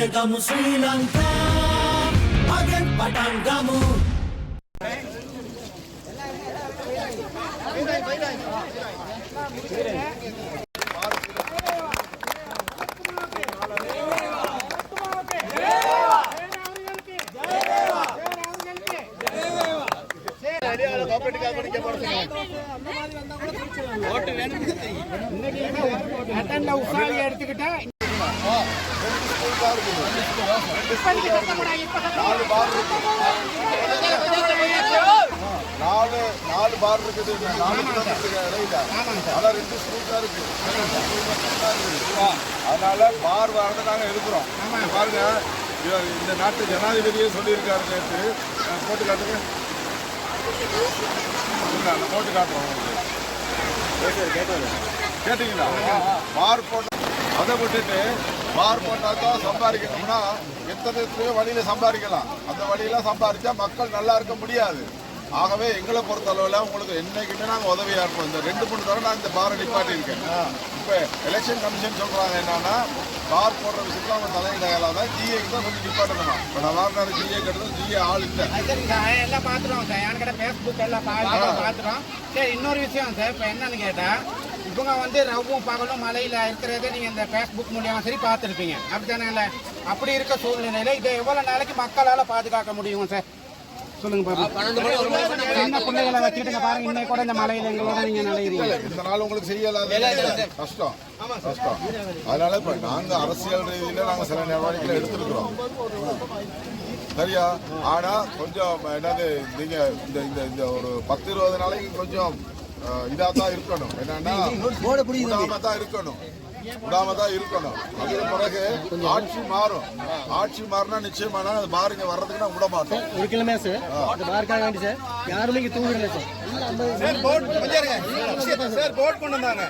ජයගමු ශ්‍රී ලංකා මගෙන් පටන් ගමු நாலு பார் இருக்குது. 4 கிலோமீட்டருக்கு இடையில அதான் 2 ஸ்கூல் தான் இருக்கு. அதனால பார் வரதை நாங்கள் எடுக்கிறோம். பாருங்க, இந்த நாட்டு ஜனாதிபதியே சொல்லியிருக்காரு நேற்று. போட்டு காட்டுங்க, போட்டு காட்டுறோம் உங்களுக்கு. கேட்டீங்களா? பார் போட்ட அதை விட்டுட்டு பார் போட்டால் தான் சம்பாதிக்கணும்னா எத்தனை வழியில் சம்பாதிக்கலாம். அந்த வழியெல்லாம் சம்பாதிச்சா மக்கள் நல்லா இருக்க முடியாது. ஆகவே எங்களை பொறுத்தளவில் உங்களுக்கு என்னைக்குமே நாங்கள் உதவியாக இருப்போம். இந்த 2-3 தடவை நான் இந்த பாரை நிப்பாட்டியிருக்கேன். இப்போ எலெக்ஷன் கமிஷன் சொல்கிறாங்க என்னன்னா, பார் போடுற விஷயத்தில் அவங்க தலையிடலாம் தான் ஜிஏக்கு தான் சொல்லி நிப்பாட்டணுமா. இப்போ நான் வாங்கினாரு ஜிஏ கட்டுறது ஜிஏ ஆள் இல்லை. எல்லாம் பார்த்துருவோம் சார். என்கிட்ட ஃபேஸ்புக் எல்லாம் பார்த்துருவோம். சரி, இன்னொரு விஷயம் சார், இப்போ என்னன்னு கேட்டால், இவங்க வந்து ரவ்வும் பகலும் மலையில் இருக்கிறத நீங்கள் இந்த ஃபேஸ்புக் மூலியமாக சரி பார்த்துருப்பீங்க. அப்படித்தானே? அப்படி இருக்க சூழ்நிலையில் இதை எவ்வளோ நாளைக்கு மக்களால் பாதுகாக்க முடியும் சார்? சொல்லுங்க பாருங்க. சின்ன பிள்ளைகளை வச்சுக்கிட்டு பாருங்க, இன்னைக்கு கூட இந்த மலையில எங்களோட நீங்க நிலையிறீங்க. இந்த நாள் உங்களுக்கு செய்யலாத கஷ்டம். அதனால இப்ப நாங்க அரசியல் ரீதியில நாங்க சில நடவடிக்கைகளை எடுத்திருக்கிறோம், சரியா? ஆனா கொஞ்சம் என்னது, நீங்க இந்த ஒரு 10-20 நாளைக்கு கொஞ்சம் இதாதான் இருக்கணும். என்னன்னா விடாம தான் இருக்கணும். அதுக்கு பிறகு ஆட்சி மாறும். ஆட்சி மாறினா நிச்சயமான அது பாருங்க வர்றதுக்கு நான் விட மாட்டோம். ஒரு கிலோமே சார் பாருக்காக வேண்டி சார் யாரும் இங்கே தூங்குறீங்க சார். போட் கொண்டு வந்தாங்க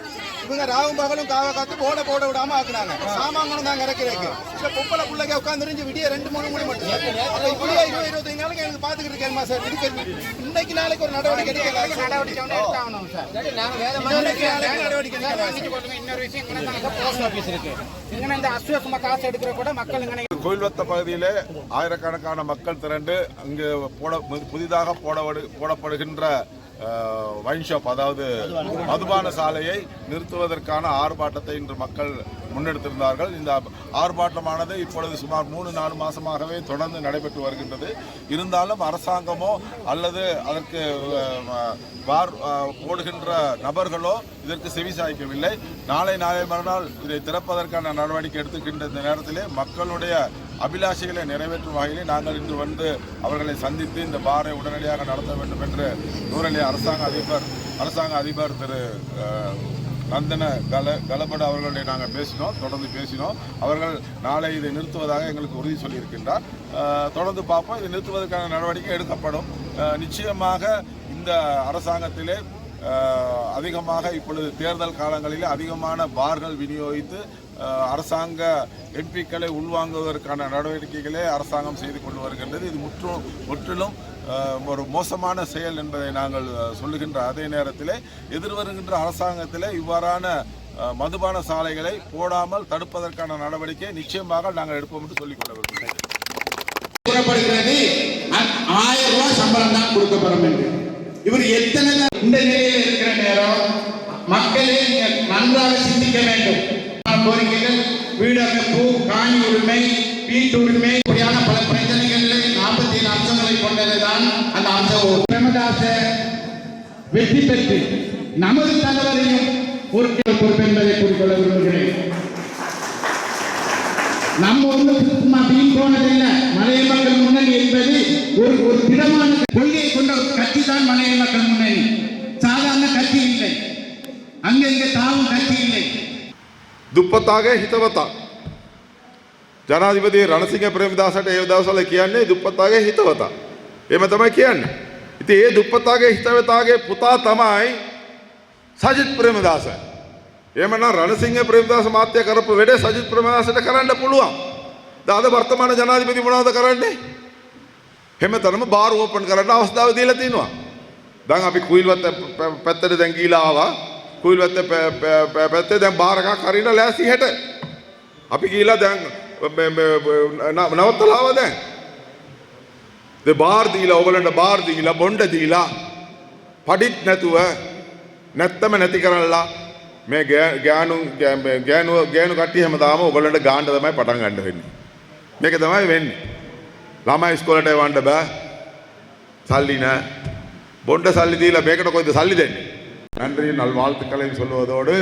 இவங்க. ராவும் பகலும் காவ காத்து போட விடாம ஆக்குனாங்க. சாமான் தாங்க இறக்குறதுக்கு பொப்பளை பிள்ளைங்க உட்காந்துருந்து விடிய 2-3 மணி மட்டும். அப்ப இப்படியே 20-25 நாளைக்கு எனக்கு பாத்துக்கிட்டு இருக்கேன் சார். இதுக்கு இன்னைக்கு நாளைக்கு ஒரு நடவடிக்கை கோயில்வத்த பகுதியிலே ஆயிரக்கணக்கான மக்கள் திரண்டு அங்கு புதிதாக போடப்படுகின்ற வைன் ஷாப், அதாவது மதுபான சாலையை நிறுத்துவதற்கான ஆர்ப்பாட்டத்தை இன்று மக்கள் முன்னெடுத்திருந்தார்கள். இந்த ஆர்ப்பாட்டமானது இப்பொழுது சுமார் 3-4 மாதமாகவே தொடர்ந்து நடைபெற்று வருகின்றது. இருந்தாலும் அரசாங்கமோ அல்லது அதற்கு பார் போடுகின்ற நபர்களோ இதற்கு செவிசாய்க்கவில்லை. நாளை மறுநாள் இதை திறப்பதற்கான நடவடிக்கை எடுத்துக்கின்ற இந்த நேரத்திலே மக்களுடைய அபிலாஷைகளை நிறைவேற்றும் வகையிலே நாங்கள் இன்று வந்து அவர்களை சந்தித்து இந்த பாரை உடனடியாக நடத்த வேண்டும் என்று நூரெலியா அரசாங்க அதிபர் திரு நந்தன கலபட அவர்களுடைய நாங்கள் தொடர்ந்து பேசினோம். அவர்கள் நாளை இதை நிறுத்துவதாக எங்களுக்கு உறுதி சொல்லியிருக்கின்றார். தொடர்ந்து பார்ப்போம். இதை நிறுத்துவதற்கான நடவடிக்கை எடுக்கப்படும். நிச்சயமாக இந்த அரசாங்கத்திலே அதிகமாக இப்பொழுது தேர்தல் காலங்களிலே அதிகமான பார்கள் விநியோகித்து அரசாங்க எம்பிக்களை உள்வாங்குவதற்கான நடவடிக்கைகளே அரசாங்கம் செய்து கொண்டு வருகின்றது. இது முற்றிலும் ஒரு மோசமான செயல் என்பதை நாங்கள் சொல்லுகின்ற அதே நேரத்தில் எதிர்வருகின்ற அரசாங்கத்தில் இவ்வாறான மதுபான சாலைகளை போடாமல் தடுப்பதற்கான நடவடிக்கை நிச்சயமாக நாங்கள் எடுப்போம் என்று சொல்லிக் கொள்ள விரும்புகிறேன். 1000 ரூபாய் சம்பளம் தான் கொடுக்கப்படும் என்று இவர் எத்தனை இந்த நிலையில் இருக்கிற நேரம் மக்களே நன்றாக சிந்திக்க வேண்டும். கோரிக்கைகள் வீடமைப்பு, காணி உரிமை, வீட்டுரிமை இப்படியான பல பிரச்சனைகளில் 47 அம்சங்களை கொண்டதுதான் அந்த அம்சம். பிரேமதாச வெற்றி பெற்று நமது தலைவரையும் பொறுப்பு என்பதை கூறிக்கொள்ள விரும்புகிறேன். நம்ம ஒன்று சும்மா வீண் போனதில்லை. மலைய மக்கள் முன்னணி என்பது ஒரு திடமான கொள்கையை கொண்ட ஒரு கட்சி தான் மலைய மக்கள் முன்னணி. சாதாரண கட்சி இல்லை, அங்கங்க தாவும் கட்சி இல்லை. දුප්පතාගේ හිතවතා ජනාධිපති රණසිංහ ප්‍රේමදාසට ඒ දවස්වල කියන්නේ දුප්පතාගේ හිතවතා. එහෙම තමයි කියන්නේ. ඉතින් ඒ දුප්පතාගේ හිතවතාගේ පුතා තමයි සජිත් ප්‍රේමදාස. එහෙමනම් රණසිංහ ප්‍රේමදාස මහත්තයා කරපු වැඩේ සජිත් ප්‍රේමදාසට කරන්න පුළුවන්. අද වර්තමාන ජනාධිපති මොනවද කරන්නේ? හැමතැනම බාර් ඕපන් කරන්න අවස්ථාව දීලා තිනවා. දැන් අපි කුයිල්වත් පැත්තට දැන් ගිහිලා ආවා. කුයිල්වත් පැත්තේ දැන් බාර් එකක් හරින ලෑස්ති හෙට. අපි ගිහිලා දැන් නවත්තලාවද බාර් දීලා ඔයගලන්ට බාර් දීලා බොණ්ඩ දීලා පඩිත් නැතුව නැත්තම නැති කරලා මේ ගෑනු කට්ටිය හැමදාම ඔයගලන්ට ගාන්න තමයි පටන් ගන්න වෙන්නේ. මේක තමයි වෙන්නේ. ළමයි ඉස්කෝලේට යවන්න බෑ. සල්ලி නැහැ. බොණ්ඩ சல்லி தீல மேக்கட கோயில் சல்லி தேன் நன்றி நல்வாழ்த்துக்களையும் சொல்லுவதோடு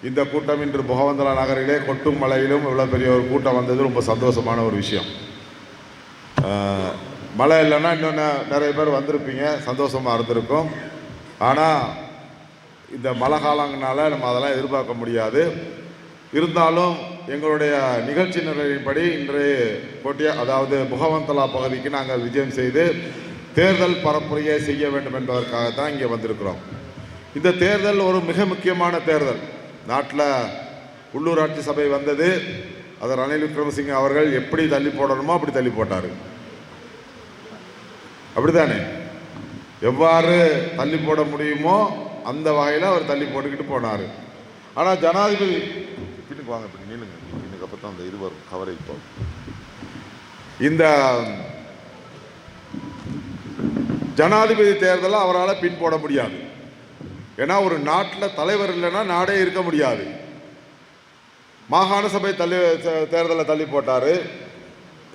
இந்த கூட்டம் இன்று புகவந்தலா நகரிலே கொட்டும் மலையிலும் இவ்வளோ பெரிய ஒரு கூட்டம் வந்தது ரொம்ப சந்தோஷமான ஒரு விஷயம். மழை இல்லைன்னா இன்னும் நிறைய பேர் வந்திருப்பீங்க, சந்தோஷமாக இருந்திருக்கும். ஆனால் இந்த மழை காலங்களால நம்ம அதெல்லாம் எதிர்பார்க்க முடியாது. இருந்தாலும் எங்களுடைய நிகழ்ச்சி நிலையின்படி இன்றைய அதாவது புகவந்தலா பகுதிக்கு நாங்கள் விஜயம் செய்து தேர்தல் பரப்புரையை செய்ய வேண்டும் என்பதற்காகத்தான் இங்கே வந்திருக்கிறோம். இந்த தேர்தல் ஒரு மிக முக்கியமான தேர்தல். நாட்டில் உள்ளூராட்சி சபை வந்தது, அதை ரணில் விக்ரமசிங்கே அவர்கள் எப்படி தள்ளி போடணுமோ அப்படி தள்ளி போட்டார். அப்படித்தானே? எவ்வாறு தள்ளி போட முடியுமோ அந்த வகையில் அவர் தள்ளி போட்டுக்கிட்டு போனார். ஆனால் ஜனாதிபதி பின்னுக்கு வாங்க, இப்படி நீளுங்க, இன்னுக்கு அப்போ தான் அந்த இது வரும் கவரை. இப்போ இந்த ஜனாதிபதி தேர்தலை அவரால் பின் போட முடியாது. ஏன்னா ஒரு நாட்டில் தலைவர் இல்லைன்னா நாடே இருக்க முடியாது. மாகாண சபை தேர்தலை தள்ளி போட்டார்,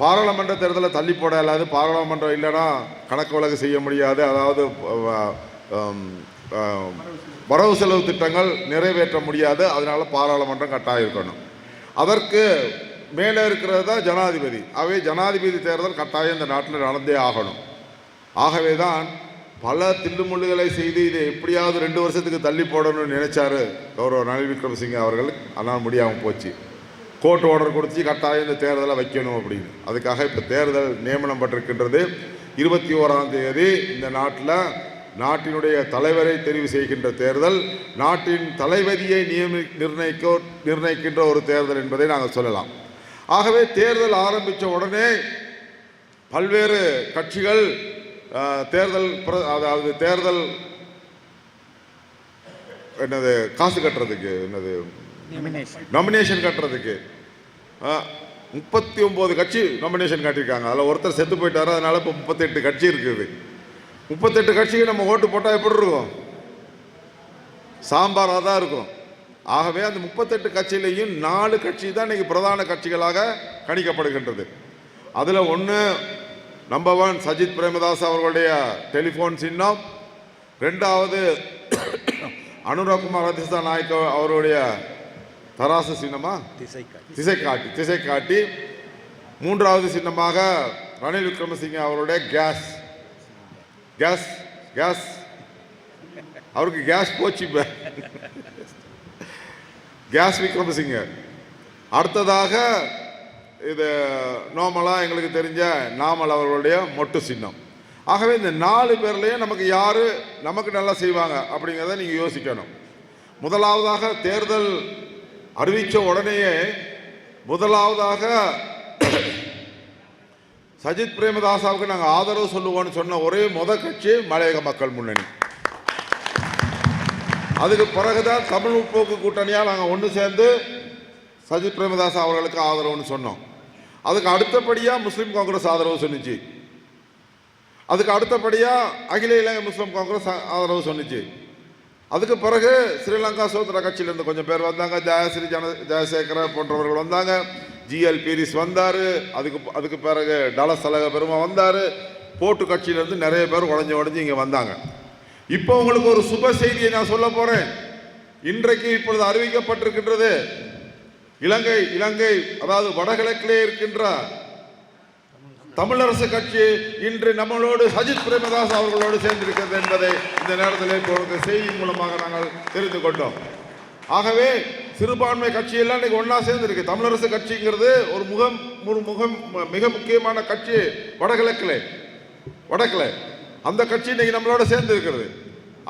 பாராளுமன்ற தேர்தலை தள்ளி போட இல்லாது, பாராளுமன்றம் இல்லைன்னா கணக்கு வழக்கு செய்ய முடியாது. அதாவது வரவு செலவு திட்டங்கள் நிறைவேற்ற முடியாது. அதனால பாராளுமன்றம் கட்டாயம் இருக்கணும். அதற்கு மேலே இருக்கிறது தான் ஜனாதிபதி. ஆகவே ஜனாதிபதி தேர்தல் கட்டாயம் இந்த நாட்டில் நடந்தே ஆகணும். ஆகவே தான் பல தில்லுமுள்ளுகளை செய்து இதை எப்படியாவது 2 வருஷத்துக்கு தள்ளி போடணும்னு நினைச்சாரு கௌரவ ரணில் விக்ரமசிங்கே அவர்கள். ஆனால் முடியாமல் போச்சு. கோர்ட் ஆர்டர் கொடுத்து கட்டாயம் இந்த தேர்தலை வைக்கணும் அப்படின்னு. அதுக்காக இப்போ தேர்தல் நியமனம் பட்டிருக்கின்றது. 21ஆம் தேதி இந்த நாட்டினுடைய தலைவரை தெரிவு செய்கின்ற தேர்தல், நாட்டின் தலைவதியை நிர்ணயிக்கின்ற ஒரு தேர்தல் என்பதை நாங்கள் சொல்லலாம். ஆகவே தேர்தல் ஆரம்பித்த உடனே பல்வேறு கட்சிகள் அதாவது தேர்தல் என்னது காசு கட்டுறதுக்கு, என்னது நாமினேஷன் கட்டுறதுக்கு 39 கட்சி நாமினேஷன் கட்டியிருக்காங்க. அதில் ஒருத்தர் செத்து போயிட்டாரு. அதனால இப்போ 38 கட்சி இருக்குது. 38 கட்சிக்கு நம்ம ஓட்டு போட்டால் எப்படி இருக்கும்? சாம்பாராக தான் இருக்கும். ஆகவே அந்த 38 கட்சியிலையும் 4 கட்சி தான் இன்னைக்கு பிரதான கட்சிகளாக கணிக்கப்படுகின்றது. அதில் ஒன்று நம்பர் 1 சஜித் பிரேமதாஸ் அவர்களுடைய டெலிஃபோன் சின்னம், 2வது அனுராகுமார் அதிசா நாயக்க அவருடைய தராசு சின்னமா திசை காட்டி, 3வது சின்னமாக ரணில் விக்ரமசிங்கே அவருடைய கேஸ் அவருக்கு கேஸ் போச்சு. கேஸ் விக்ரமசிங்கே. அடுத்ததாக இது நார்மலாக எங்களுக்கு தெரிஞ்ச நாமல் அவர்களுடைய மொட்டு சின்னம். ஆகவே இந்த 4 பேர்லேயும் நமக்கு யார் நமக்கு நல்லா செய்வாங்க அப்படிங்கிறத நீங்கள் யோசிக்கணும். முதலாவதாக தேர்தல் அறிவித்த உடனேயே முதலாவதாக சஜித் பிரேமதாசாவுக்கு நாங்கள் ஆதரவு சொல்லுவோம்னு சொன்ன ஒரே கட்சி மலையக மக்கள் முன்னணி. அதுக்கு பிறகுதான் தமிழ் முற்போக்கு கூட்டணியாக நாங்கள் ஒன்று சேர்ந்து சஜித் பிரேமதாஸ் அவர்களுக்கு ஆதரவுன்னு சொன்னோம். அதுக்கு அடுத்தபடியாக முஸ்லீம் காங்கிரஸ் ஆதரவு சொன்னிச்சு. அதுக்கு அடுத்தபடியாக அகில இலங்கை முஸ்லீம் காங்கிரஸ் ஆதரவு சொன்னிச்சு. அதுக்கு பிறகு ஸ்ரீலங்கா சுதந்திர கட்சியிலேருந்து கொஞ்சம் பேர் வந்தாங்க. ஜெயசேகர போன்றவர்கள் வந்தாங்க. ஜிஎல் பீரிஸ் வந்தார். அதுக்கு பிறகு டலஸ் அழக பெருமா வந்தார். போட்டு கட்சியிலேருந்து நிறைய பேர் உடஞ்சி இங்கே வந்தாங்க. இப்போ உங்களுக்கு ஒரு சுப செய்தியை நான் சொல்ல போகிறேன். இன்றைக்கு இப்பொழுது அறிவிக்கப்பட்டிருக்கின்றது, இலங்கை அதாவது வடகிழக்கிலே இருக்கின்ற தமிழரசு கட்சி இன்று நம்மளோடு சஜித் பிரேமதாஸ் அவர்களோடு சேர்ந்திருக்கிறது என்பதை இந்த நேரத்தில் செய்தியின் மூலமாக நாங்கள் தெரிந்து கொண்டோம். ஆகவே சிறுபான்மை கட்சியெல்லாம் இன்னைக்கு ஒன்னா சேர்ந்திருக்கு. தமிழரசு கட்சிங்கிறது ஒரு மிக முக்கியமான கட்சி வடக்கில் அந்த கட்சி இன்னைக்கு நம்மளோட சேர்ந்து இருக்கிறது.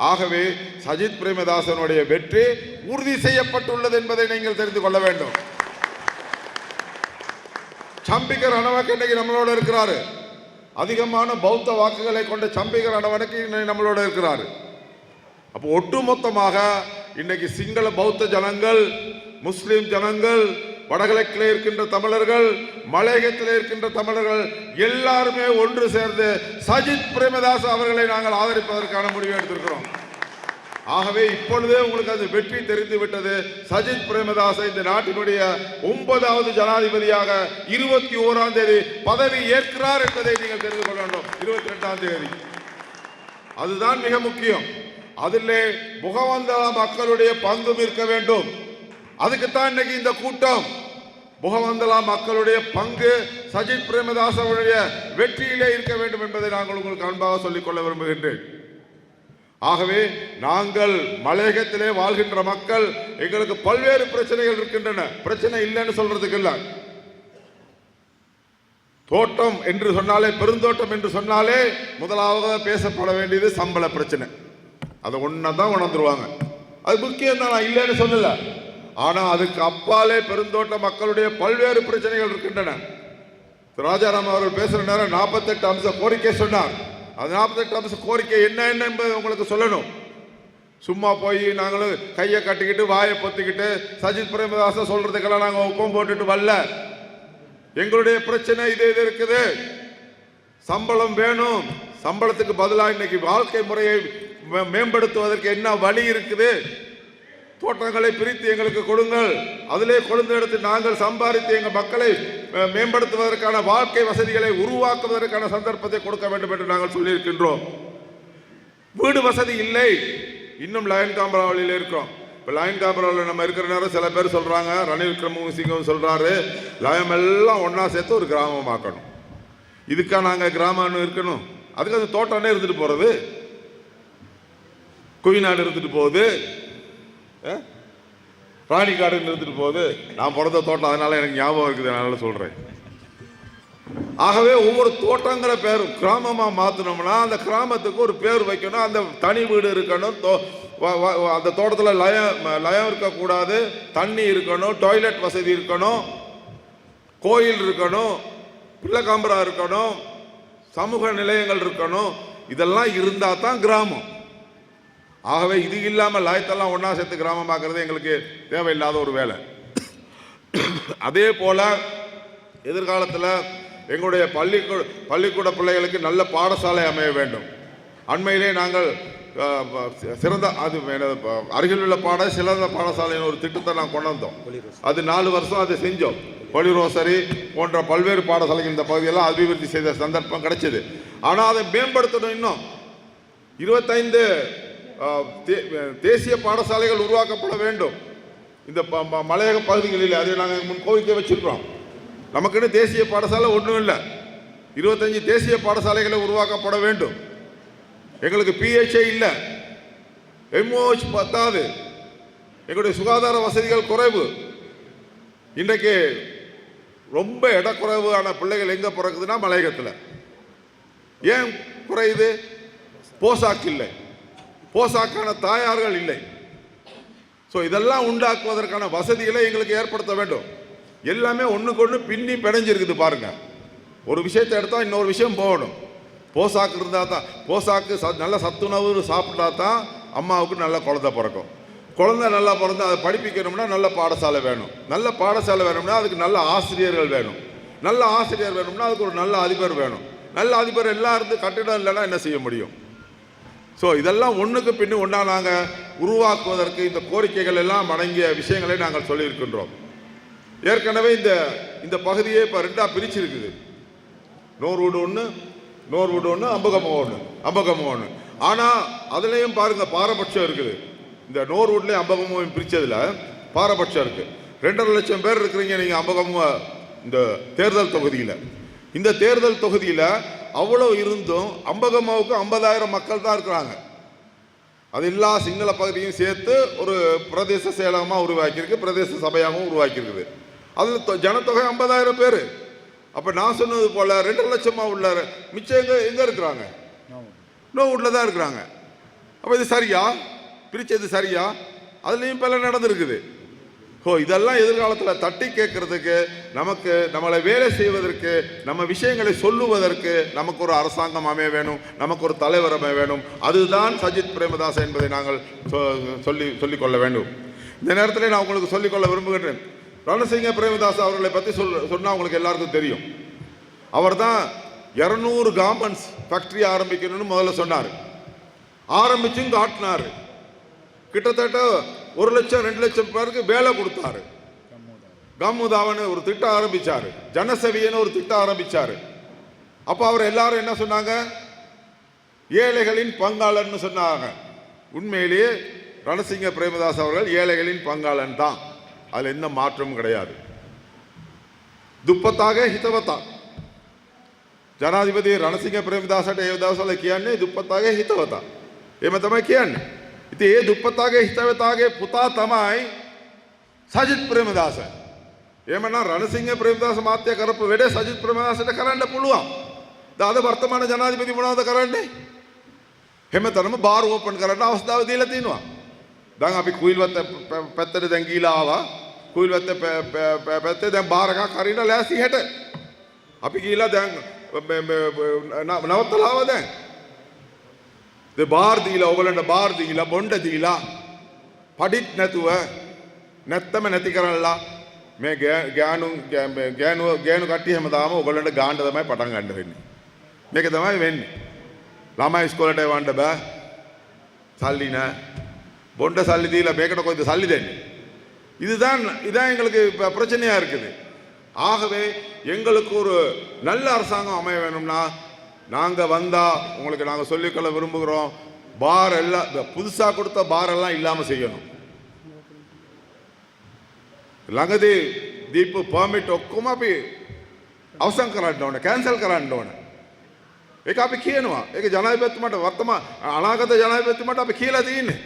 ஆகவே சஜித் பிரேமதாசனுடைய வெற்றி உறுதி செய்யப்பட்டுள்ளது என்பதை நீங்கள் தெரிந்து கொள்ள வேண்டும். சம்பிக்க ரணவக்க இன்னைக்கு நம்மளோட இருக்கிறாரு. அதிகமான பௌத்த வாக்குகளை கொண்ட சம்பிக்க ரணவனுக்கு நம்மளோட இருக்கிறாரு. அப்போ ஒட்டுமொத்தமாக இன்னைக்கு சிங்கள பௌத்த ஜனங்கள், முஸ்லிம் ஜனங்கள், வடகிழக்கில் இருக்கின்ற தமிழர்கள், மலையகத்தில் இருக்கின்ற தமிழர்கள் எல்லாருமே ஒன்று சேர்ந்து சஜித் பிரேமதாஸ் அவர்களை நாங்கள் ஆதரிப்பதற்கான முடிவை எடுத்திருக்கிறோம். ஆகவே இப்பொழுதே உங்களுக்கு அது வெற்றி தெரிந்து விட்டது. சஜித் பிரேமதாஸ் இந்த நாட்டினுடைய 9வது ஜனாதிபதியாக 21ஆம் தேதி பதவி ஏற்கிறார் என்பதை நீங்கள் தெரிந்து கொள்ள வேண்டும். 22ஆம் தேதி அதுதான் மிக முக்கியம். அதிலே முகவந்தள மக்களுடைய பங்கும் இருக்க வேண்டும். அதுக்குத்தான் இன்னைக்கு இந்த கூட்டம். முகவந்தள மக்களுடைய பங்கு சஜித் பிரேமதாஸ் அவருடைய வெற்றியிலே இருக்க வேண்டும் என்பதை நாங்கள் உங்களுக்கு அன்பாக சொல்லிக்கொள்ள விரும்புகின்றேன். ஆகவே நாங்கள் மலையகத்திலே வாழ்கின்ற மக்கள், எங்களுக்கு பல்வேறு பிரச்சனைகள் இருக்கின்றன. பிரச்சனை இல்லைன்னு சொல்றதுக்கு இல்ல. தோட்டம் என்று சொன்னாலே, பெருந்தோட்டம் என்று சொன்னாலே முதலாவது பேசப்பட வேண்டியது சம்பள பிரச்சனை. அதை ஒன்னதான் உணர்ந்துருவாங்க. அது முக்கியம் தான், நான் இல்லைன்னு சொல்லல. ஆனா அதுக்கு அப்பாலே பெருந்தோட்ட மக்களுடைய பல்வேறு பிரச்சனைகள் இருக்கின்றன. ராஜாராம் அவர்கள் பேசுற நேரம் 48 அம்ச கோரிக்கை சொன்னார். அது 48 அம்ச கோரிக்கை என்ன என்பதை உங்களுக்கு சொல்லணும். சும்மா போய் நாங்களும் கையை கட்டிக்கிட்டு வாயை பொத்திக்கிட்டு சஜித் பிரேமதாச சொல்றதுக்கெல்லாம் நாங்கள் ஒப்பம் போட்டுட்டு வரல. எங்களுடைய பிரச்சனை இது இருக்குது. சம்பளம் வேணும். சம்பளத்துக்கு பதிலாக இன்னைக்கு வாழ்க்கை முறையை மேம்படுத்துவதற்கு என்ன வழி இருக்குது? தோட்டங்களை பிரித்து எங்களுக்கு கொடுங்கள். அதிலே கொழுந்து எடுத்து நாங்கள் சம்பாதித்து எங்கள் மக்களை மேம்படுத்துவதற்கான வாழ்க்கை வசதிகளை உருவாக்குவதற்கான சந்தர்ப்பத்தை கொடுக்க வேண்டும் என்று நாங்கள் சொல்லியிருக்கின்றோம். வீடு வசதி இல்லை. இன்னும் லயன் காம்பராவளியில் இருக்கிறோம். இப்போ லயன் காம்பராவில் நம்ம இருக்கிற நேரம் சில பேர் சொல்றாங்க, ரணில் விக்ரமசிங்கம் சொல்றாரு, லயம் எல்லாம் ஒன்னா சேர்த்து ஒரு கிராமமாக்கணும். இதுக்காக நாங்கள் கிராமம் இருக்கணும். அதுக்கு அந்த தோட்டம்னே இருந்துட்டு போறது, குவிநாடு இருந்துட்டு போகுது, ராணிக்காடு இருந்துட்டு போகுது. நான் பிறந்த தோட்டம், அதனால எனக்கு ஞாபகம் இருக்குது, அதனால சொல்றேன். ஆகவே ஒவ்வொரு தோட்டங்கிற பேர் கிராமமா மாத்தணும்னா அந்த கிராமத்துக்கு ஒரு பேர் வைக்கணும். அந்த தனி வீடு இருக்கணும். அந்த தோட்டத்தில் லயம் இருக்கக்கூடாது. தண்ணி இருக்கணும், டாய்லெட் வசதி இருக்கணும், கோயில் இருக்கணும், பிள்ளைக்காம்பரா இருக்கணும், சமூக நிலையங்கள் இருக்கணும். இதெல்லாம் இருந்தா தான் கிராமம். ஆகவே இது இல்லாமல் லயத்தெல்லாம் ஒன்னா சேர்த்து கிராமமாக்குறது எங்களுக்கு தேவையில்லாத ஒரு வேலை. அதே போல எதிர்காலத்தில் எங்களுடைய பள்ளிக்கூட பிள்ளைகளுக்கு நல்ல பாடசாலை அமைய வேண்டும். அண்மையிலே நாங்கள் சிறந்த அருகில் உள்ள சிறந்த பாடசாலையின் ஒரு திட்டத்தை நான் கொண்டு வந்தோம். அது 4 வருஷம் அதை செஞ்சோம். பொலிரோசரி போன்ற பல்வேறு பாடசாலைகள் இந்த பகுதியெல்லாம் அபிவிருத்தி செய்த சந்தர்ப்பம் கிடைச்சது. ஆனால் அதை மேம்படுத்தணும். இன்னும் 25 தேசிய பாடசாலைகள் உருவாக்கப்பட வேண்டும் இந்த மலையக பகுதிகளில். அதை நாங்கள் முன் கோரிக்கை வச்சிருக்கிறோம். நமக்குன்னு தேசிய பாடசாலை ஒன்றும் இல்லை. 25 தேசிய பாடசாலைகளை உருவாக்கப்பட வேண்டும். எங்களுக்கு பிஹெச்ஏ இல்லை, எம்ஓஹெச் பத்தாது. எங்களுடைய சுகாதார வசதிகள் குறைவு. இன்றைக்கு ரொம்ப இடக்குறைவான பிள்ளைகள் எங்க பிறக்குதுன்னா மலையகத்தில். ஏன் குறையுது? போசாக்கு இல்லை, போசாக்கான தாயார்கள் இல்லை. ஸோ இதெல்லாம் உண்டாக்குவதற்கான வசதிகளை எங்களுக்கு ஏற்படுத்த வேண்டும். எல்லாமே ஒன்றுக்கு ஒன்று பின்னி பிணைஞ்சிருக்குது பாருங்க. ஒரு விஷயத்தை எடுத்தால் இன்னொரு விஷயம் போகணும். போசாக்கு இருந்தால் தான், போசாக்கு நல்ல சத்துணவு சாப்பிட்டா தான் அம்மாவுக்கு நல்ல குழந்தை பிறக்கும். குழந்தை நல்லா பிறந்து அதை படிப்பிக்கணும்னா நல்ல பாடசாலை வேணும். நல்ல பாடசாலை வேணும்னா அதுக்கு நல்ல ஆசிரியர்கள் வேணும். நல்ல ஆசிரியர் வேணும்னா அதுக்கு ஒரு நல்ல அதிபர் வேணும். நல்ல அதிபர் எல்லாம் இருந்து கட்டிடம் இல்லைன்னா என்ன செய்ய முடியும்? ஸோ இதெல்லாம் ஒன்றுக்கு பின்னு ஒன்றா நாங்கள் உருவாக்குவதற்கு இந்த கோரிக்கைகள் எல்லாம் அடங்கிய விஷயங்களை நாங்கள் சொல்லியிருக்கின்றோம். ஏற்கனவே இந்த பகுதியை இப்போ 2ஆக பிரிச்சிருக்குது. நோர்வுட் ஒன்று, அம்பகமோ ஒன்று. ஆனால் அதுலேயும் பாருங்க பாரபட்சம் இருக்குது. இந்த நோர்வுட்லேயும் அம்பகமும் பிரித்ததில் பாரபட்சம் இருக்கு. 2.5 லட்சம் பேர் இருக்கிறீங்க நீங்கள் அம்பகம இந்த தேர்தல் தொகுதியில். இந்த தேர்தல் தொகுதியில் அவ்வளோ இருந்தும் அம்பகமாவுக்கு 50,000 மக்கள் தான் இருக்கிறாங்க. அது எல்லா சிங்கள பகுதியும் சேர்த்து ஒரு பிரதேச செயலகமாக உருவாக்கியிருக்கு, பிரதேச சபையாகவும் உருவாக்கியிருக்குது. அதில் ஜனத்தொகை 50,000 பேர். அப்போ நான் சொன்னது போல 2.5 லட்சமாக உள்ள மிச்சம் எங்கே இருக்கிறாங்க? நோவுட்ல தான் இருக்கிறாங்க. அப்போ இது சரியா? பிரிச்சது சரியா? அதுலேயும் பல நடந்திருக்குது. இதெல்லாம் எதிர்காலத்தில் தட்டி கேட்கறதுக்கு, நம்மளை வேலை செய்வதற்கு, நம்ம விஷயங்களை சொல்லுவதற்கு நமக்கு ஒரு அரசாங்கம் அமைய வேணும், நமக்கு ஒரு தலைவர் அமைய வேணும். அதுதான் சஜித் பிரேமதாஸ் என்பதை நாங்கள் சொல்லிக்கொள்ள வேண்டும். இந்த நேரத்தில் நான் உங்களுக்கு சொல்லிக்கொள்ள விரும்புகின்றேன். ரணசிங்க பிரேமதாஸ் அவர்களை பற்றி சொன்னா உங்களுக்கு எல்லாருக்கும் தெரியும். அவர் தான் 200 கார்மெண்ட்ஸ் ஃபேக்டரி ஆரம்பிக்கணும்னு முதல்ல சொன்னார். ஆரம்பிச்சும் காட்டினார். கிட்டத்தட்ட 1 லட்சம் 2 லட்சம் பேருக்கு வேலை கொடுத்தாரு. கம்முதாவன்னு ஒரு திட்டம் ஆரம்பிச்சாரு. ஜனசேவியன்னு ஒரு திட்டம் ஆரம்பிச்சாரு. அப்போ அவர் எல்லாரும் என்ன சொன்னாங்க? ஏழைகளின் பங்காளன்னு சொன்னாங்க. உண்மையிலேயே ரணசிங்க பிரேமதாஸ் அவர்கள் ஏழைகளின் பங்காளன் தான். அதில் எந்த மாற்றமும் கிடையாது. දුප්පතාගේ හිතවතා ජනාධිපති රණසිංහ ප්‍රේමදාසට ඒ දවස්වල කියන්නේ දුප්පතාගේ හිතවතා. එහෙම තමයි කියන්නේ. ඉතින් ඒ දුප්පතාගේ හිතවතාගේ පුතා තමයි සජිත් ප්‍රේමදාස. එහෙමනම් රණසිංහ ප්‍රේමදාස මාත්‍ය කරපු වැඩ සජිත් ප්‍රේමදාසට කරන්න පුළුවන්. අද වර්තමාන ජනාධිපති මොනවද කරන්නේ? හැමතැනම බාර් ඕපන් කරන්න අවස්ථාව දීලා තිනවා. දැන් අපි කුයිල්වත්ත පැත්තට දැන් ගිහිලා ආවා. කුයිල්වත්ත පැත්තේ දැන් බාර් එකක් හරියට ලෑස්ති හෙට. අපි ගිහිලා දැන් නවත්තලා ආවා දැන්. ඒ බාර් දීලා ඔයගලන්ට බාර් දීලා බොණ්ඩ දීලා පඩිත් නැතුව නැත්තම නැති කරලා මේ ගෑනු කට්ටිය හැමදාම ඔයගලන්ට ගාන්න තමයි පටන් ගන්න වෙන්නේ. මේක තමයි වෙන්නේ. ළමයි ඉස්කෝලේට යවන්න බෑ. සල්ලி නැහැ. பொண்ட சல்லி தீல மேக்கட கொஞ்சம் சல்லி தேன்னு. இதுதான் எங்களுக்கு பிரச்சனையா இருக்குது. ஆகவே எங்களுக்கு ஒரு நல்ல அரசாங்கம் அமைய வேணும்னா நாங்க வந்தா உங்களுக்கு நாங்க சொல்லிக்கொள்ள விரும்புகிறோம். பார் எல்லாம் புதுசா கொடுத்த பார் எல்லாம் இல்லாம செய்யணும். ළඟදී දීපු පර්මිට් ඔක්කොම අපි අවසන් කරන්න ඕනේ, කැන්සල් කරන්න ඕනේ. ඒක අපි කියනවා. ඒක ජනාධිපතිතුමාට වර්තමාන අනාගත ජනාධිපතිතුමාට අපි කියලා තියෙන්නේ.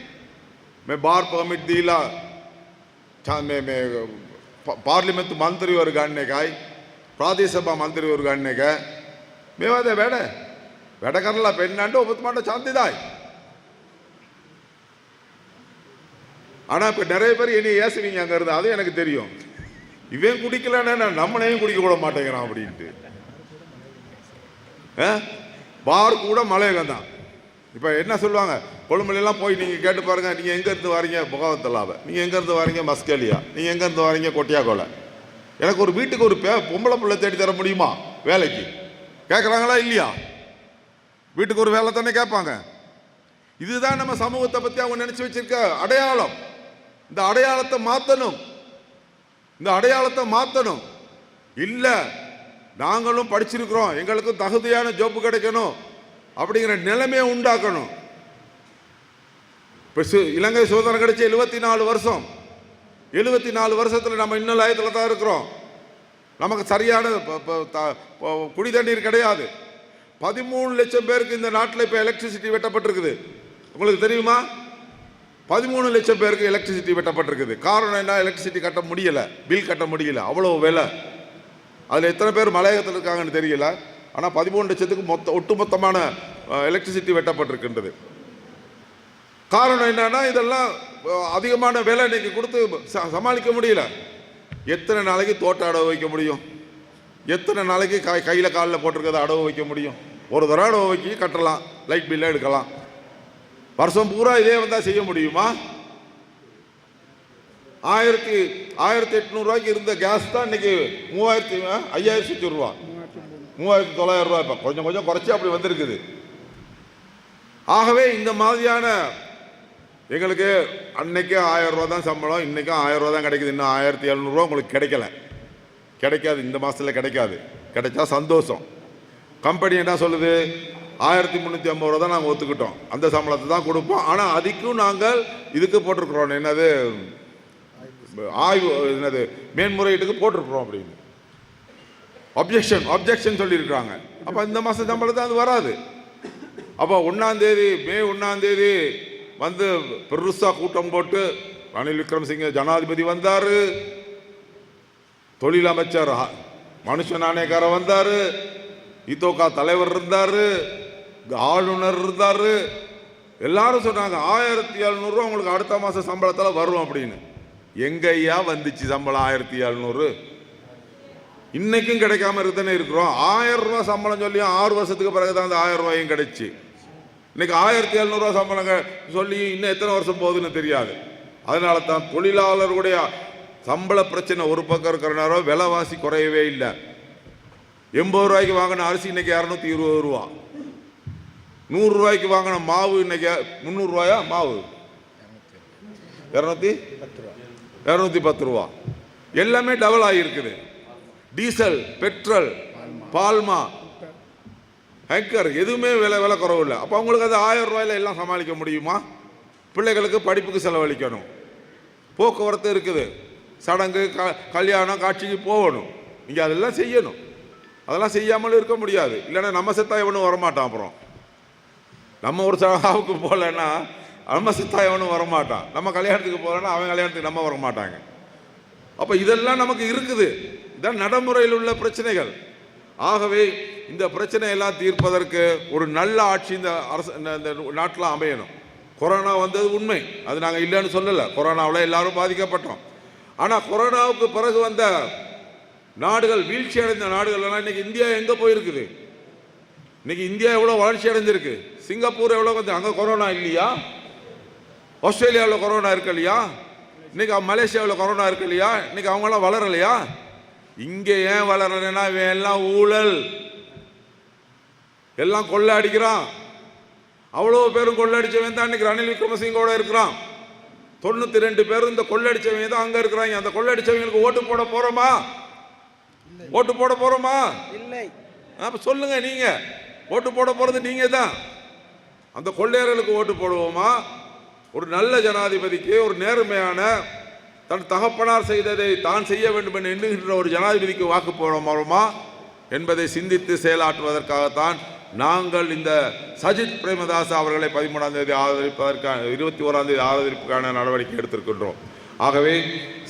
මේ බාර් පර්මිට් දීලා මේ පාර්ලිමේන්තු මන්ත්‍රීවරු ගන්න එකයි ප්‍රාදේශ සභා මන්ත්‍රීවරු ගන්න එක මේවද වැඩ කරලා පෙන්නන්න ඔබතුමාට ඡන්දෙදායි. ஆனா இப்ப நிறைய பேர் என்ன ஏசுவீங்க அங்க இருந்து, அது எனக்கு தெரியும். இவன் குடிக்கலன்னா நம்மளையும் குடிக்க விட மாட்டேங்கிறான் அப்படின்ட்டு. பார் கூட மலையகம் தான். இப்போ என்ன சொல்லுவாங்க, கொழும்புலாம் போய் நீங்கள் கேட்டு பாருங்க, நீங்கள் எங்கேருந்து வரீங்க புகாவத்தலாவ, நீங்கள் எங்கேருந்து வரீங்க மஸ்கலியா, நீங்கள் எங்கேருந்து வரீங்க கொட்டியாக்கோலை. எனக்கு ஒரு வீட்டுக்கு ஒரு பொம்பளை பிள்ளை தேடி தர முடியுமா வேலைக்கு? கேட்குறாங்களா இல்லையா? வீட்டுக்கு ஒரு வேலை தானே கேட்பாங்க. இதுதான் நம்ம சமூகத்தை பற்றி அவங்க நினச்சி வச்சிருக்க அடையாளம். இந்த அடையாளத்தை மாற்றணும். இந்த அடையாளத்தை மாற்றணும். இல்லை நாங்களும் படிச்சிருக்கிறோம், எங்களுக்கும் தகுதியான ஜாப் கிடைக்கணும் அப்படிங்கிற நிலைமையை உண்டாக்கணும். இப்போ இலங்கை சுதந்திரம் கிடைச்ச 74 வருஷம். 74 வருஷத்தில் நம்ம இன்னும் லயத்தில் தான் இருக்கிறோம். நமக்கு சரியான குடி தண்ணீர் கிடையாது. 13 லட்சம் பேருக்கு இந்த நாட்டில் இப்போ எலக்ட்ரிசிட்டி வெட்டப்பட்டிருக்குது. உங்களுக்கு தெரியுமா? 13 லட்சம் பேருக்கு எலக்ட்ரிசிட்டி வெட்டப்பட்டிருக்குது. காரணம் என்ன? எலக்ட்ரிசிட்டி கட்ட முடியலை, பில் கட்ட முடியல, அவ்வளோ விலை. அதில் எத்தனை பேர் மலையகத்தில் இருக்காங்கன்னு தெரியல. ஆனால் 13 லட்சத்துக்கு ஒட்டுமொத்தமான எலக்ட்ரிசிட்டி வெட்டப்பட்டிருக்கின்றது. காரணம் என்னன்னா, இதெல்லாம் அதிகமான விலை இன்னைக்கு கொடுத்து சமாளிக்க முடியல. எத்தனை நாளைக்கு தோட்ட அடவு வைக்க முடியும்? எத்தனை நாளைக்கு கையில் காலில் போட்டிருக்கிறத அடவு வைக்க முடியும்? ஒரு தடவை அடவு வைக்க கட்டலாம், லைட் பில்லை எடுக்கலாம். வருஷம் பூரா இதே வந்தால் செய்ய முடியுமா? 1800 ரூபாய்க்கு இருந்த கேஸ் தான் இன்னைக்கு 5500 ரூபா, 3900 ரூபாய். இப்போ கொஞ்சம் கொஞ்சம் குறைச்சி அப்படி வந்திருக்குது. ஆகவே இந்த மாதிரியான எங்களுக்கு அன்னைக்கு 1000 ரூபா தான் சம்பளம், இன்னைக்கும் 1000 ரூபா தான் கிடைக்குது. இன்னும் 1700 ரூபா உங்களுக்கு கிடைக்காது. இந்த மாதத்தில் கிடைக்காது. கிடைச்சா சந்தோஷம். கம்பெனி என்ன சொல்லுது? 1350 ரூபா தான் நாங்கள் ஒத்துக்கிட்டோம், அந்த சம்பளத்தை தான் கொடுப்போம். ஆனால் அதுக்கும் நாங்கள் இதுக்கு போட்டிருக்கிறோம், என்னது ஆய்வு, என்னது மேன்முறையீட்டுக்கு போட்டிருக்கிறோம் அப்படின்னு அப்ஜெக்ஷன் சொல்லியிருக்கிறாங்க. அப்போ இந்த மாதம் சம்பளத்தை அது வராது. அப்போ 1ஆம் தேதி மே 1ஆம் தேதி வந்து பெருசாக கூட்டம் போட்டு ரணில் விக்ரமசிங்கே ஜனாதிபதி வந்தார், தொழில் அமைச்சர் மனுஷன் நாணயக்காரர் வந்தார், இதோகா தலைவர் இருந்தார், ஆளுநர் இருந்தார். எல்லாரும் சொன்னாங்க 1700 ரூபா உங்களுக்கு அடுத்த மாதம் சம்பளத்தில் வரும் அப்படின்னு. எங்கய்யா வந்துச்சு சம்பளம் 1700? இன்னைக்கும் கிடைக்காம இருக்குதானே இருக்கிறோம். 1000 ரூபா சம்பளம் சொல்லி 6 வருஷத்துக்கு பிறகு தான் அந்த 1000 ரூபாயும் கிடைச்சி. இன்னைக்கு 1700 ரூபா சம்பளம் சொல்லி இன்னும் எத்தனை வருஷம் போகுதுன்னு தெரியாது. அதனால தான் தொழிலாளர்களுடைய சம்பள பிரச்சனை ஒரு பக்கம் இருக்கிற நேரம் விலைவாசி குறையவே இல்லை. 80 ரூபாய்க்கு வாங்கின அரிசி இன்னைக்கு 220 ரூபா. 100 ரூபாய்க்கு வாங்கின மாவு இன்னைக்கு 300 ரூபாயா மாவு 210 ரூபா. எல்லாமே டபுள் ஆகியிருக்குது. டீசல், பெட்ரோல், பால்மா, ஹேங்கர் எதுவுமே விலை குறவு இல்லை. அப்போ அவங்களுக்கு அது 1000 ரூபாயில எல்லாம் சமாளிக்க முடியுமா? பிள்ளைகளுக்கு படிப்புக்கு செலவழிக்கணும், போக்குவரத்து இருக்குது, சடங்கு கல்யாணம் காட்சிக்கு போகணும், நீங்கள் அதெல்லாம் செய்யணும். அதெல்லாம் செய்யாமல் இருக்க முடியாது. இல்லைன்னா நம்ம செத்தா எவனும் வரமாட்டான். அப்புறம் நம்ம ஒரு சகாவுக்கு போகலன்னா நம்ம செத்தா எவனும் வரமாட்டான். நம்ம கல்யாணத்துக்கு போகலன்னா அவன் கல்யாணத்துக்கு நம்ம வரமாட்டாங்க. அப்போ இதெல்லாம் நமக்கு இருக்குது. இதான் நடைமுறையில் உள்ள பிரச்சனைகள். ஆகவே இந்த பிரச்சனையெல்லாம் தீர்ப்பதற்கு ஒரு நல்ல ஆட்சி இந்த அரசு இந்த நாட்டில் அமையணும். கொரோனா வந்தது உண்மை, அது நாங்கள் இல்லைன்னு சொல்லலை. கொரோனாவில் எல்லாரும் பாதிக்கப்பட்டோம். ஆனால் கொரோனாவுக்கு பிறகு வந்த நாடுகள், வீழ்ச்சி அடைந்த நாடுகள் எல்லாம் இன்னைக்கு இந்தியா எங்கே போயிருக்குது? இன்னைக்கு இந்தியா எவ்வளோ வளர்ச்சி அடைஞ்சிருக்கு. சிங்கப்பூர் எவ்வளோ வந்து அங்கே கொரோனா இல்லையா? ஆஸ்திரேலியாவில் கொரோனா இருக்கு இல்லையா? இன்னைக்கு மலேசியாவில் கொரோனா இருக்கு இல்லையா? இன்னைக்கு அவங்களாம் வளரலையா? இங்கே ஏன் வளரலைன்னா இவன் எல்லாம் ஊழல், எல்லாம் கொள்ளை அடிக்கிறான். அவ்வளோ பேரும் கொள்ளடிச்சவன் தான் இன்னைக்கு ரணில் விக்ரமசிங்கோட இருக்கிறான். 92 பேரும் இந்த கொள்ளடிச்சவங்க தான் அங்கே இருக்கிறாங்க. அந்த கொள்ளடிச்சவங்களுக்கு ஓட்டு போட போறோமா? ஓட்டு போட போறோமா? இல்லை. அப்ப சொல்லுங்க, நீங்க ஓட்டு போட போறது நீங்க தான். அந்த கொள்ளையர்களுக்கு ஓட்டு போடுவோமா? ஒரு நல்ல ஜனாதிபதிக்கு, ஒரு நேர்மையான, தன் தகப்பனார் செய்ததை தான் செய்ய வேண்டும் என்று எண்ணுகின்ற ஒரு ஜனாதிபதிக்கு வாக்கு போடுவோமா என்பதை சிந்தித்து செயலாற்றுவதற்காகத்தான் நாங்கள் இந்த சஜித் பிரேமதாச அவர்களை 13ஆம் தேதி ஆதரிப்பதற்கான 21ஆம் தேதி ஆதரிப்புக்கான நடவடிக்கை எடுத்திருக்கின்றோம். ஆகவே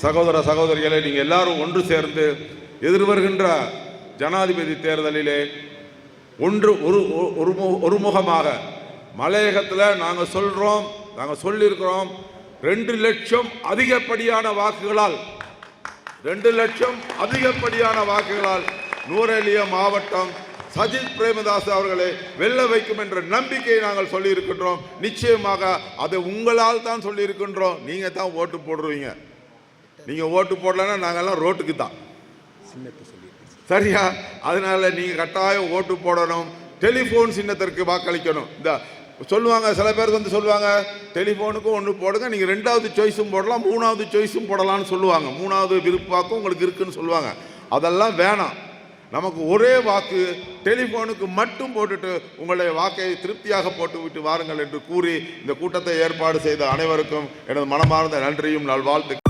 சகோதர சகோதரிகளை நீங்கள் எல்லாரும் ஒன்று சேர்ந்து எதிர்வருகின்ற ஜனாதிபதி தேர்தலிலே ஒருமுகமாக மலையகத்தில் நாங்கள் சொல்கிறோம், நாங்கள் சொல்லியிருக்கிறோம், 2 லட்சம் அதிகப்படியான வாக்குகளால் 2 லட்சம் அதிகப்படியான வாக்குகளால் நூரெலியா மாவட்டம் சஜித் பிரேமதாஸ் அவர்களை வெல்ல வைக்கும் என்ற நம்பிக்கையை நாங்கள் சொல்லியிருக்கின்றோம். நிச்சயமாக அதை உங்களால் தான் சொல்லியிருக்கின்றோம். நீங்கள் தான் ஓட்டு போடுறீங்க. நீங்கள் ஓட்டு போடலன்னா நாங்கள்லாம் ரோட்டுக்கு தான், சரியா? அதனால நீங்கள் கட்டாயம் ஓட்டு போடணும். டெலிஃபோன் சின்னத்திற்கு வாக்களிக்கணும். இந்த சொல்லுவாங்க, சில பேர் வந்து சொல்லுவாங்க, டெலிஃபோனுக்கும் ஒன்று போடுங்க, நீங்கள் 2வது சாய்ஸும் போடலாம், 3வது சாய்ஸும் போடலாம்னு சொல்லுவாங்க. 3வது விருப்பாக்கும் உங்களுக்கு இருக்குன்னு சொல்லுவாங்க. அதெல்லாம் வேணாம். நமக்கு ஒரே வாக்கு டெலிஃபோனுக்கு மட்டும் போட்டுட்டு உங்களுடைய வாக்கை திருப்தியாக போட்டுவிட்டு வாருங்கள் என்று கூறி இந்த கூட்டத்தை ஏற்பாடு செய்த அனைவருக்கும் எனது மனமார்ந்த நன்றியும் நல்வாழ்த்து.